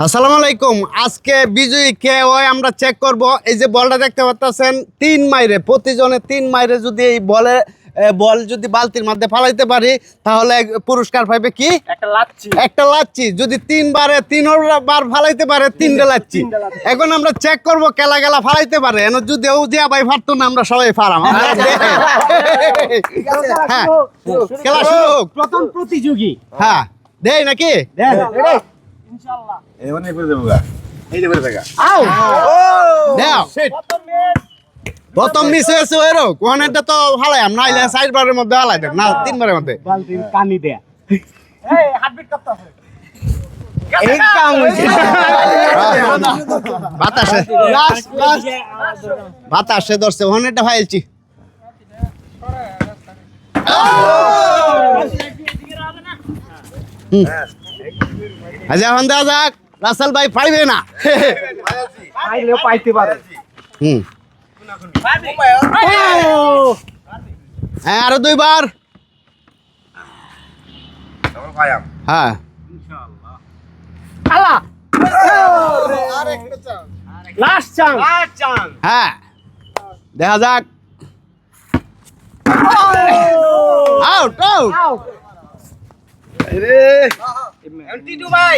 আসসালামু আলাইকুম। আজকে বিজয়ী কে হয় আমরা চেক করব। এই যে বলটা দেখতে পাচ্ছেন 3 মাইরে, প্রতিজনে 3 মাইরে যদি এই বল যদি বালতির মধ্যে ফালাইতে পারি তাহলে পুরস্কার পাইবে কি একটা লাচ্ছি। যদি 3 বার ফালাইতে পারে 3টা লাচ্ছি। এখন আমরা চেক করব কেলা গেলা ফালাইতে পারে। এন যদি ও দিয়া ভাই পারতো না আমরা সবাই পারাম। হ্যাঁ খেলা শুরু হোক। প্রথম প্রতিযোগী হ্যাঁ দেই নাকি ইনশাআল্লাহ দাও। প্রথম মিস হয়েছে ওরও কোনটা তো হালাই আমরা আইলে 4 বারের মধ্যে হালাই দেব না 3 বারের মধ্যে বালতির কানি দেয়া এই হার্টবিট করতেছে এই কাম হইছে বাতাসে বাতাসে ধরছে ওনেটা ফাইলছি। আচ্ছা এখন দেওয়া যাক। রাসেল ভাই পাইবে না, পাইলেও পাইতে পারে। হ্যাঁ আরো 2 বার। হ্যাঁ আল্লাহ লাস্ট চান্স হ্যাঁ দেখা যাক। আউট আউট টিটু ভাই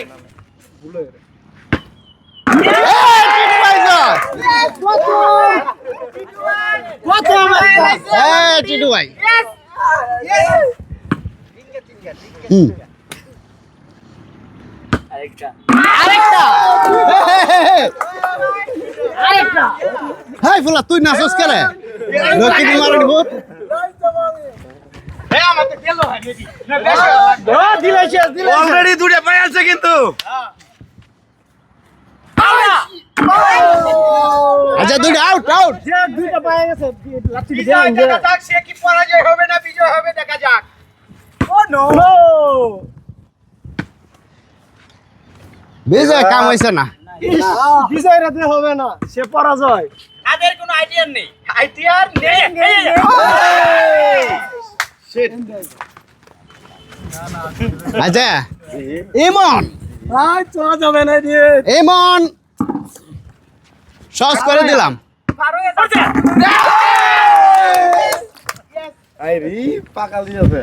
টিটু ভাই হাই ফুলা তুই নাচস কেরে লক্ষ্মী মারা দিব। অলরেডি দুটো পাই আছে কিন্তু আচ্ছা দুইটা আউট আউট। যে দুইটা পায়ে গেছে লাচ্ছি বিজয় দেখা যাক সে কি পরাজয় হবে না বিজয় হবে দেখা যাক। ও নো বিজয় কাম হইছে না। বিজয় রাতে হবে না, সে পরাজয়। তাদের কোনো আইডিয়া নেই, আইডিয়া নেই। আচ্ছা ইমন আই চলা যাবে না রে। ইমন সস করে দিলাম। আই রে পাকাল দিয়েছে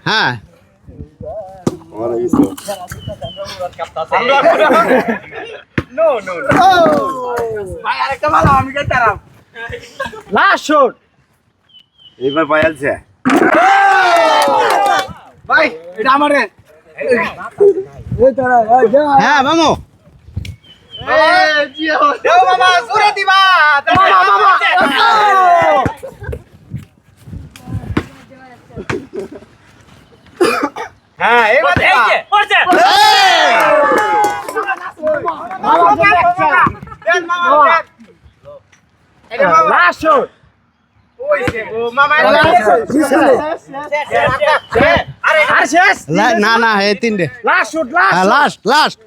হ্যাঁ নো নো ভাই আরেকটা ভালো আমি গেতাম। লাস্ট শট এবার পাই আছে ভাই এটা আমারে এই তারা হ্যাঁ মামু এই জিও দেও মামা জোরে দিবা মামা হ্যাঁ এবার এই যে পড়ছে দেন মামা দেন এটা মামা লাস্ট শট ওইছে ও মামা আরে আর শেষ না না হে 3টে লাস্ট শট হ্যাঁ লাস্ট লাস্ট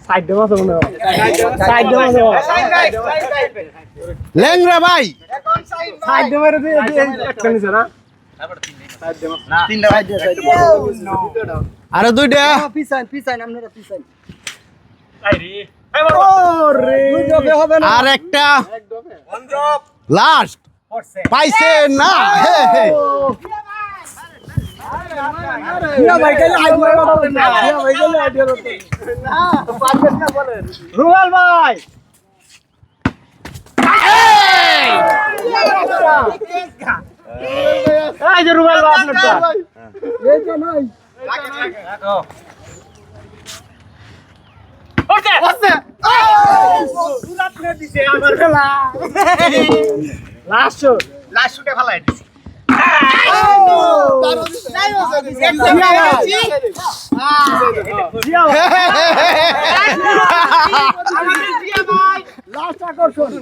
সাইড দেওয়া তো না সাইড দেওয়া লেংরা ভাই এখন সাইড সাইড দেওয়া রে একটা নিছে না তিনটা সাইড আরো 2টা পিছান আপনারা পিছান ওরে দুইটা হবে না আর একটা বন্ধব লাস্ট পড়ছে পাইছে না। না ভাই গেলে আইডিয়া বলেন না ভাই গেলে আইডিয়া বলেন না পারবেন না বলেন রুবেল ভাই এই যে রুবেল ভাই আপনারটা এই তো নাই রাখো পড়ছে সুরাত রে দিছে আমার খেলা লাস্ট শট লাস্ট শুটে ভালো আইছে লাস্ট আকর্ষণ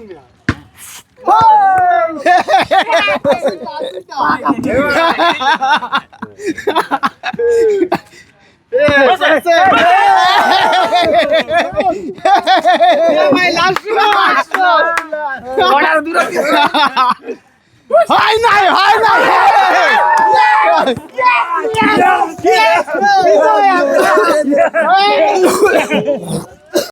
হয় নাই এই!